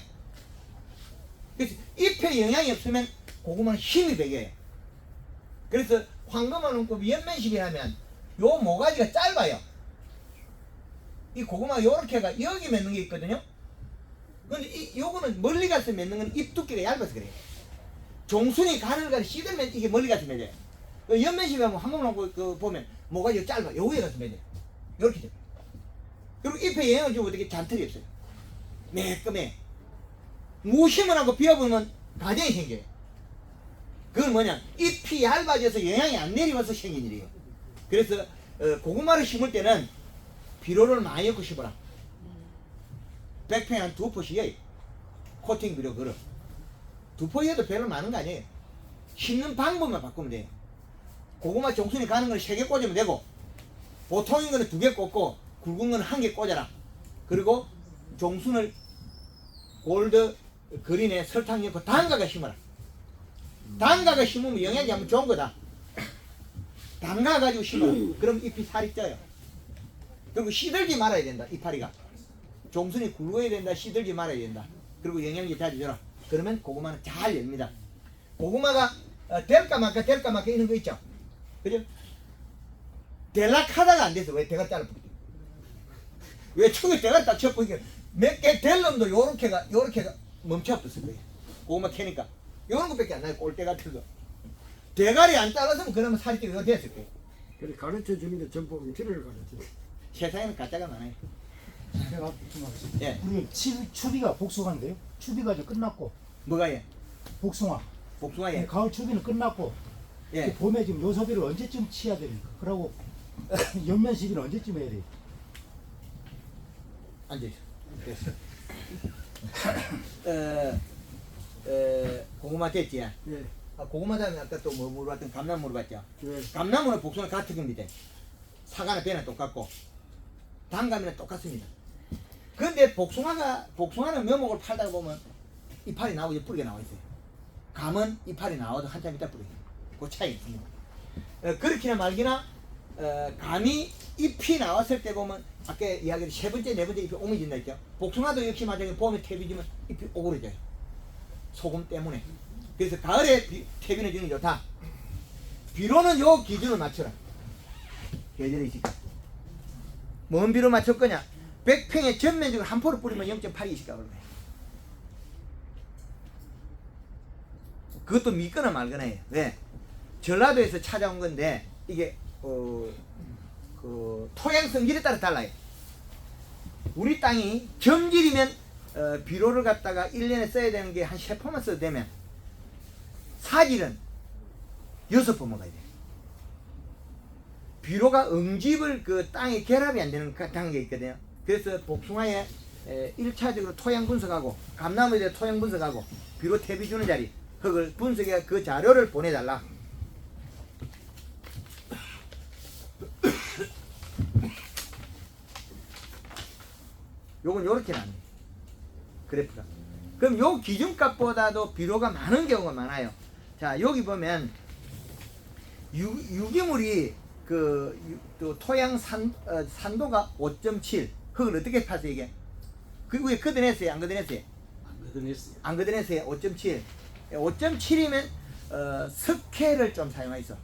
그래서 잎에 영향이 없으면 고구마는 힘이 배겨요. 그래서 황금어눈곱 연면식이라면 요 모가지가 짧아요. 이 고구마가 요렇게가 여기 맺는 게 있거든요. 근데 요거는 멀리 가서 맺는 건 잎 두께가 얇아서 그래요. 종순이 가늘가늘 시들면 이게 멀리 가서 맺어요. 연면식 하면 한 번만 보면 뭐가 요 짧아. 요 위에 가서 맺어요. 요렇게 돼요. 그리고 잎에 영향을 주고 어떻게 잔털이 없어요. 매끈해. 무심을 하고 비워보면 가정이 생겨요. 그건 뭐냐? 잎이 얇아져서 영향이 안 내려와서 생긴 일이에요. 그래서 고구마를 심을 때는 비료를 많이 넣고 심어라. 백팽 한 2포씩에 코팅 비료 걸어. 2포에도 별로 많은 거 아니에요. 심는 방법만 바꾸면 돼요. 고구마 종순이 가는 건 3개 꽂으면 되고, 보통인 거는 2개 꽂고 굵은 거는 1개 꽂아라. 그리고 종순을 골드 그린에 설탕 넣고 담가가 심어라. 담가가 심으면 영양이 한번 좋은 거다. 담가가지고 심어. 그럼 잎이 살이 쪄요. 그리고 시들지 말아야 된다. 이파리가. 종순이 굵어야 된다. 시들지 말아야 된다. 그리고 영양제 자주 줘라. 그러면 고구마는 잘 열립니다. 고구마가 될까 말까 이런 거 있죠. 그죠? 될락 하다가 안 돼서 왜 대가 잘라 뿌리지? 왜 축에 대가 딱 쳐뿌리게 몇 개 될 놈도 요렇게가 멈춰버렸을 거예요. 고구마 캐니까 요런 것밖에 안 나요. 꼴대 같은 거. 대가리 안 잘랐으면 그러면 살이 찌고 됐을 거예요.
그래 가르쳐 주는 게 전부 음치를 가르쳐.
세상에는 가짜가 많아요.
제가 좀 하겠습니다.
예.
우리 추비가 복숭아인데요. 추비가 이제 끝났고
뭐가 예?
복숭아.
복숭아
네,
예.
가을 추비는 끝났고
예.
봄에 지금 요소비를 언제쯤 치야 됩니까? 그러고 연면 시비는 언제쯤 해야 돼요?
앉으세요. 됐어. 고구마 됐지?
예.
고구마 다음에 아까 또 뭐 물어봤던 감나무 물어봤죠?
예.
감나무는 복숭아 같은 겁니다. 사과나 배나 똑같고 단감이나 똑같습니다. 그런데 복숭아는 묘목을 팔다가 보면 이파리 나오고 뿌리가 나와 있어요. 감은 이파리 나와도 한참 있다 뿌리가. 그 차이 있습니다. 그렇게나 말기나 감이 잎이 나왔을 때 보면 아까 이야기한 세 번째, 네 번째 잎이 오므진다 했죠. 복숭아도 역시 마찬가지로 봄에 태비 지면 잎이 오그러져요. 소금 때문에. 그래서 가을에 태비는 주는 게 좋다. 비료는 요 기준을 맞춰라. 계절이 있을까? 뭔 비료 맞출 거냐? 100평에 전면적으로 한 포를 뿌리면 0.8이 있을까 그러네. 그것도 믿거나 말거나 해요. 왜? 전라도에서 찾아온 건데 이게 그 토양 성질에 따라 달라요. 우리 땅이 점질이면 비료를 갖다가 1년에 써야 되는 게 한 3포만 써도 되면 사질은 6번 먹어야 돼. 비료가 응집을 그 땅에 결합이 안 되는 단계가 있거든요. 그래서 복숭아에 1차적으로 토양 분석하고 감나무에 대해 토양 분석하고 비료 퇴비 주는 자리 그걸 분석해 그 자료를 보내달라. 요건 요렇게 나와요. 그래프가. 그럼 요 기준값보다도 비료가 많은 경우가 많아요. 자, 여기 보면 유기물이 또 토양 산도가 5.7. 그걸 어떻게 파세요, 이게? 그 위에 걷어냈어요, 안 걷어냈어요? 안 걷어냈어요, 5.7. 5.7이면 석회를 좀 사용해서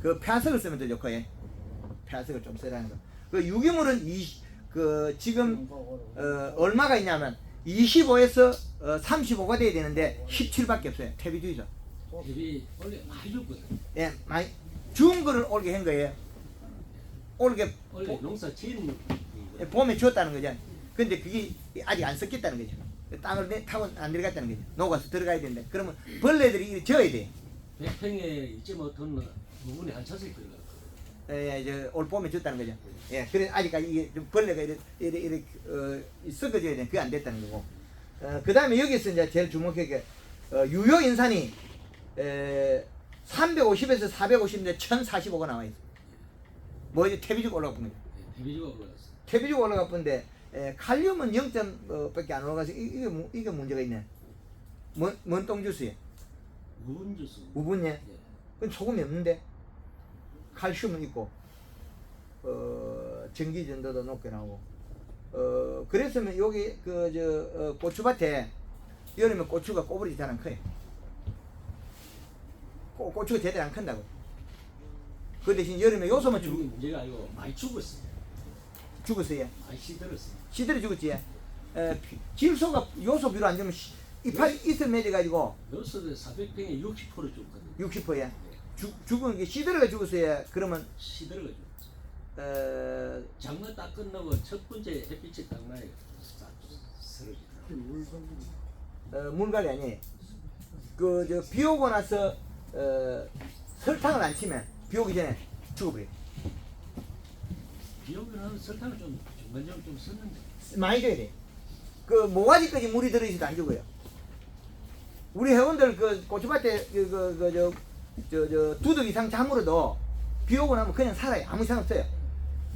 그 폐화석을 쓰면 더 좋고, 예. 폐화석을 좀 쓰라는 거. 그 유기물은 지금 얼마가 있냐면 25에서 35가 돼야 되는데 17밖에 없어요. 퇴비주의죠.
대비 원래 많이 줬거든.
예, 많이 준 거를 올게 한 거예요. 올게
원래 농사 지은
봄에 줬다는 거죠. 근데 그게 아직 안 섞였다는 거죠. 땅을 타고 안 들어갔다는 거죠. 녹아서 들어가야 된다. 그러면 벌레들이 져야 돼.
100평에 2.5톤 부분이 한 차씩 들어가.
예, 올 봄에 줬다는 거죠. 예, 그래 아직까지 이게 좀 벌레가 이렇게 섞어져야 돼. 그게 안 됐다는 거고. 그 다음에 여기서 이제 제일 주목할 게 유효 인산이 350에서 450인데 1045가 나와 있어. 뭐 이제 퇴비주가 올라가 본 거죠.
대비주가 올라갔어.
퇴비주가 올라가 본데 칼륨은 0.밖에 안 올라가서 이게 문제가 있네. 뭔 똥주스예?
무분 주스.
우분예?
예.
그건 소금이 없는데 칼슘은 있고 전기 전도도 높게 나오고 그랬으면 여기 고추밭에 여름에 고추가 꼬부리지 잘 안 커요. 고추가 제대로 안 큰다고. 그 대신 여름에 요소만
문제가 아니고 많이 죽었어.
죽었어요.
많이 시들었어.
시들어 죽었지. 질소가 요소 비료 안 주면 이파리 이슬 맺어가지고
요소를 400평에 60% 줬거든요.
60%야. 죽은 게 시들어가 죽었어야 그러면
시들어가지고.
어,
장마 딱 끝나고 첫 번째 햇빛이 딱 나요. 싹 쓰러지더라고요.
물갈이 아니에요. 그 저 비 오고 나서 설탕을 안 치면 비 오기 전에 죽어버려.
비 오면 하면 설탕을 좀 중간중간 좀 썼는데.
많이 줘야 돼. 그 모가지까지 물이 들어있어도 안 죽어요. 우리 회원들 그 고추밭에 저 두둑 이상 잠물어도 비 오고 나면 그냥 살아요. 아무 이상 없어요.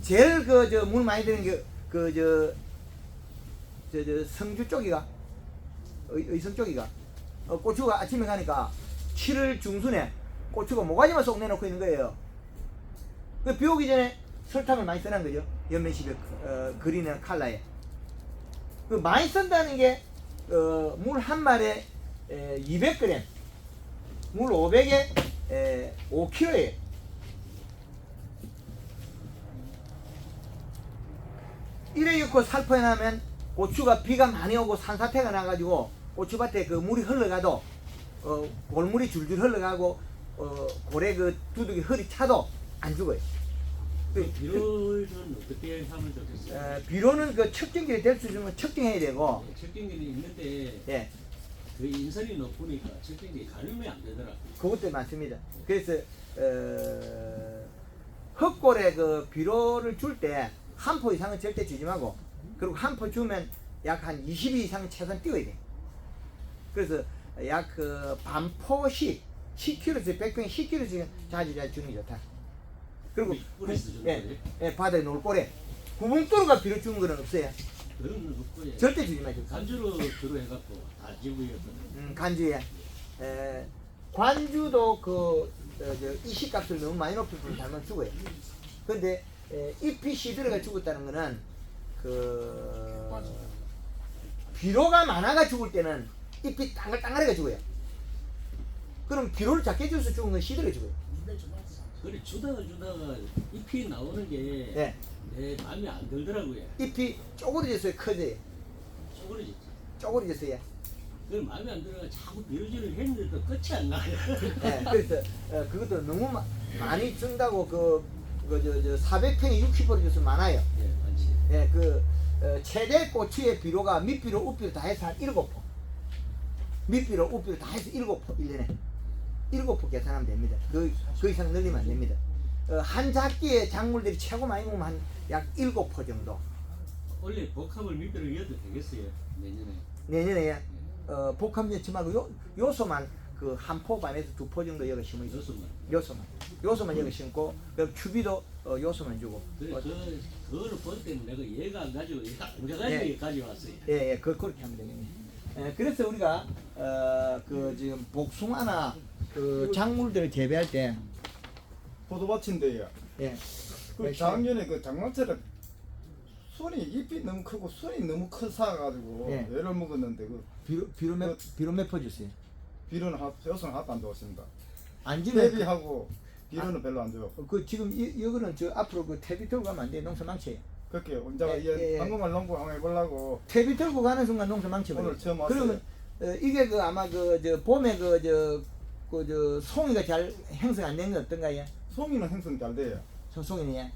제일 그 저 물 많이 드는 게 그 저 성주 쪽이가 의성 쪽이가 고추가 아침에 가니까 7월 중순에 고추가 모가지만 쏙 내놓고 있는 거예요. 그 비 오기 전에 설탕을 많이 써놓은 거죠. 연면식의 그린이나 칼라에. 그 많이 쓴다는 게 물 한 말에 200g, 물 500에 5kg예요. 이래 놓고 살포해 나면 고추가 비가 많이 오고 산사태가 나가지고 고추밭에 그 물이 흘러가도 골물이 줄줄 흘러가고 고래 그 두둑이 허리 차도 안 죽어요.
비료는 어떻게 하면 좋겠어요?
비료는 그 측정기를 될 수 있으면 측정해야 되고,
측정기는 있는데
예,
그 인설이 높으니까 측정기 가늠이 안 되더라고요.
그것도 많습니다. 그래서 흙골에 그 비료를 줄 때 한 포 이상은 절대 주지 말고, 그리고 한 포 주면 약 한 20위 이상은 최소한 띄워야 돼. 그래서 약 그 반포씩 10kg씩 100평에 10kg씩 자주자주 주는 게 좋다. 그리고
뿌리에서 주는
예,
거예요?
예, 바다에 놀골에 구봉도로가 비료 주는 거는 없어요.
그런 거 없고요.
절대 주지 마세요.
간주로 주로 해갖고 다 지구였거든요.
간주에 관주도 그 이식값을 너무 많이 높이면 잘못 죽어요. 근데 잎이 시들어가 죽었다는 거는 그 비료가 많아가 죽을 때는 잎이 땅글땅글해가 죽어요. 그럼 비료를 작게 줘서 죽은 건 시들어 죽어요.
그래 주다가 잎이 나오는 게
예.
내 마음에 안 들더라고요.
잎이 쪼그러져서 커져요.
쪼그러졌지.
쪼그러져서요.
그 마음에 안 들어가 자꾸 비료질을 했는데도 끝이 안 나요.
예, 그래서 그것도 너무 많이 준다고 그 400평에 60% 줘서 많아요.
예, 많지.
예, 그 최대 고추의 비료가 밑비료, up비료 다 해서 한 7포. 밑비료, up비료 다 해서 7포 1년에. 7포 계산하면 됩니다. 그 이상 늘리면 안 됩니다. 한 작기의 작물들이 최고 많이 먹으면 한 약 7포 정도.
원래 복합을 밑으로 이어도 되겠어요 내년에.
내년에 복합 넣지 말고 요소만 그 한 포 반에서 2포 정도 여기 심어 있어요. 요소만 여기 심고, 그럼 추비도 요소만 주고.
그래 그거를 볼 때는 내가 얘가 안 가지고 얘가 안 가지고
예.
가져왔어요.
예, 그렇게 하면 되겠네. 그래서 우리가 그 지금 복숭아나 그 작물들을 재배할 때,
포도밭인데요.
예,
그 작년에 그 장마철에 순이 잎이 너무 크고 순이 너무 커서
예.
애를 먹었는데 그
비료 몇 퍼 주세요?
비료는 요소는 하나도 안 좋았습니다.
안 주면
대비하고 비료는 별로 안 줘요.
그 지금 이거는 저 앞으로 그 퇴비 들고 가면 안 돼. 농사 망쳐요.
그렇게 혼자가
예, 예.
방금만 농구 한번 해보려고
퇴비 들고 가는 순간 농사 망쳐버려.
오늘 처음 왔어요.
그러면 이게 그 아마 그 저 봄에 그 송이가 잘 형성 안 된 건 어떤가요?
송이는 생성 잘 돼요.
송이는
예.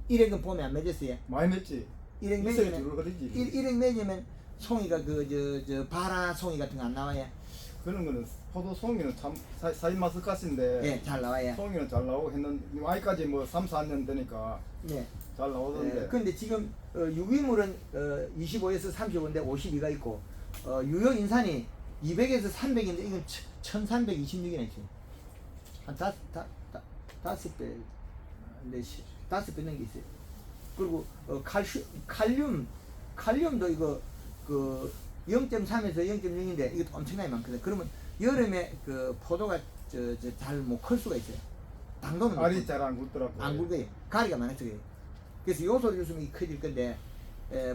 일행은 봄에 안 맺었어요.
많이 맺지.
일행
있어야
맺으면
줄거리지.
일행 맺으면 송이가 그 저 바라 송이 같은 거 안 나와요.
그런 거는 포도 송이는 참 사이마스카스인데
예, 잘 나와요.
송이는 잘 나오고 했는데 아직까지 뭐 3, 4년 되니까
네.
잘 나오던데.
근데 지금 유기물은 25에서 35인데 52가 있고 유효 인산이 200에서 300인데 이건 1326이나 있어요. 한 다섯 배, 다섯 배 넘게 있어요. 그리고 칼륨도 이거 그 0.3에서 0.6인데 이것도 엄청나게 많거든. 그러면 여름에 그 포도가 잘 못 클 수가 있어요. 당도는
알이
높고.
잘 안 굳더라고.
안 굵어요. 가리가 많아서 그래요. 그래서 요소를 줬으면 이 커질 건데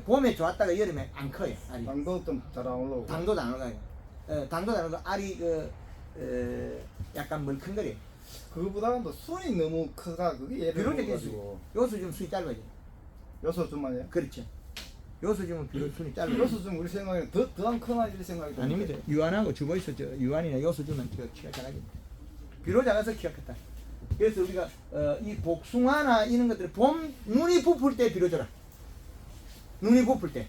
봄에 좋았다가 여름에 안 커요. 알이.
당도 좀 잘 안 올라오고.
당도도 안 올라가요. 당도도 안 올라가고 알이 약간 멀컹거려요.
그거보다는 순이 너무 크가 그게 얘를
비료적인
먹어가지고
요소 좀 수위 짧아져.
요소 좀 많이.
그렇죠. 요소 주면 비료 순이 짧아.
요소 좀 우리 생각에는 더안 크나 이런 생각이 드는데.
아닙니다. 유한하고 주보에서 저 유한이나 요소 주면 저 키가 작아집니다. 비료 작아서 키가 크다. 그래서 우리가 이 복숭아나 이런 것들 봄 눈이 부풀 때 비료 줘라. 눈이 부풀 때.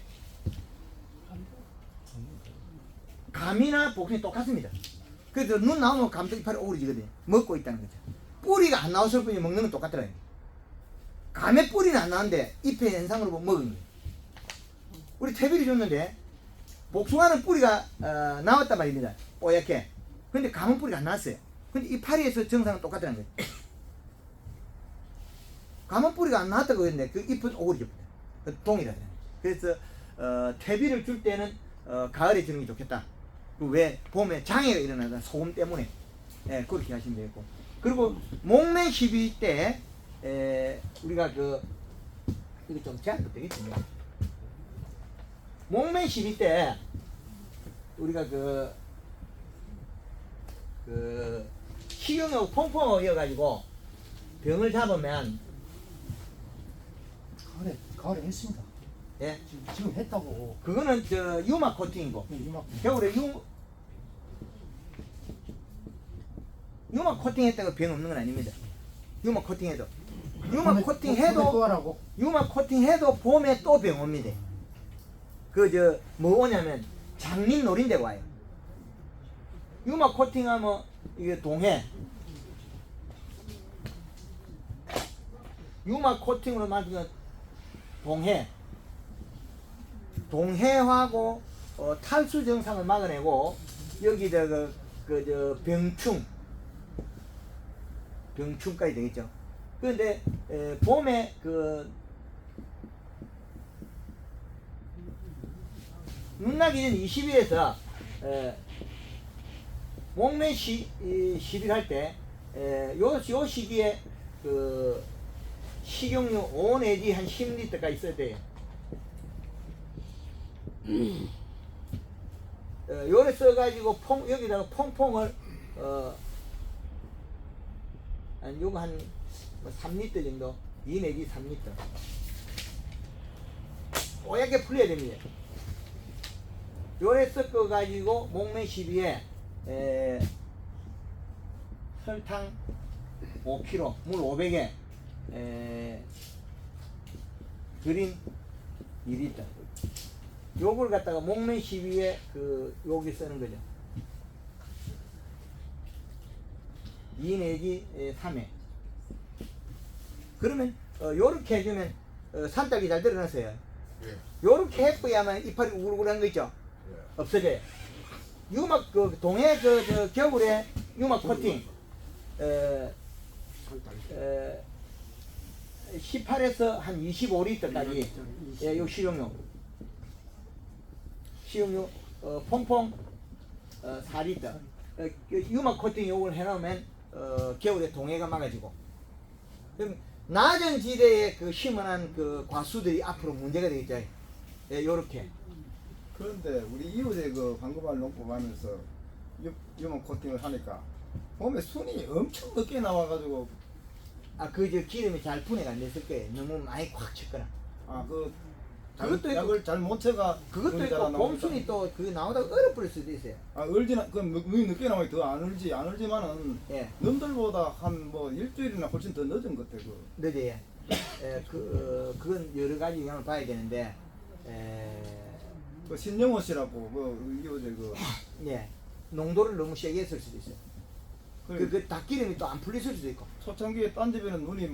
감이나 복숭이 똑같습니다. 그래서 눈 나오면 감도 이파리 오그러지거든요. 먹고 있다는 거죠. 뿌리가 안 나왔을 뿐이 먹는 건 똑같더라고요. 감의 뿌리는 안 나왔는데 잎의 현상으로 보면 먹은 거예요. 우리 퇴비를 줬는데 복숭아는 뿌리가 나왔단 말입니다. 뽀얗게. 근데 감은 뿌리가 안 나왔어요. 근데 이파리에서 정상은 똑같다는 거예요. 감은 뿌리가 안 나왔다고 했는데 그 잎은 오그러집니다. 동일하더라고요. 그래서 퇴비를 줄 때는 가을에 주는 게 좋겠다. 왜? 봄에 장애가 일어나다 소금 때문에. 예, 그렇게 하시면 되겠고. 그리고 목매 시비 때 우리가 이거 좀 제한도 되겠습니다. 목매 시비 때 우리가 식용하고 퐁퐁하고 이어가지고 병을 잡으면
가을에 했습니다.
예,
지금 했다고.
그거는 저 유막 코팅이고 겨울에 유막 코팅했다고 병 없는 건 아닙니다. 유막 코팅해도 유막
또
코팅해도
하라고.
유막 코팅해도 봄에 또 병 옵니다. 그 뭐 오냐면 장림 노린대가 와요. 유막 코팅하면 이게 동해 유막 코팅으로 만든 동해하고 탈수 증상을 막아내고 여기다 병충까지 되겠죠. 그런데 봄에 눈 나기 전 20일에서 목매 시비할 때 요 시기에 식용유 5 내지 한 10리터가 있어야 돼요. 요래 써가지고 여기다가 퐁퐁을 요거 한 3리터 정도 2 내지 3리터 뽀얗게 풀려야 됩니다. 요래 섞어가지고 목매 시비에 설탕 5kg 물 500에 그린 2리터 요걸 갖다가 목매 시비에 여기 쓰는 거죠. 2 내지 3회. 그러면 요렇게 해주면 산딸기 잘 들어놨어요. 요렇게 해줘야만 이파리 우글우글한 거 있죠. 없어져요. 유막 동해 겨울에 유막 코팅 18에서 한 25리터까지 요 식용유 퐁퐁 4리터 유막 코팅 요걸 해놓으면 겨울에 동해가 막아지고 그럼 낮은 지대에 심어난 과수들이 앞으로 문제가 되겠죠. 예, 요렇게.
그런데 우리 이웃에 방금알 농법 하면서 유막 코팅을 하니까 봄에 순이 엄청 늦게 나와가지고
기름이 잘 분해가 안 됐을 거예요. 너무 많이 꽉 쳤거나. 그것도 있고,
약을 잘 못 채가
그것도 있고 봄순이 또 나오다가 얼어버릴 수도 있어요.
얼지나 그럼 너무 늦게 나와야 더 안 얼지만은
예.
남들보다 한 일주일이나 훨씬 더 늦은 것 같아
늦어요. 그건 여러 가지 영향을 봐야 되는데
신영호 씨라고 이웃에
예, 농도를 너무 세게 했을 수도 있어요. 닭기름이 또 안 풀렸을 수도 있고.
초창기에 딴 집에는 눈이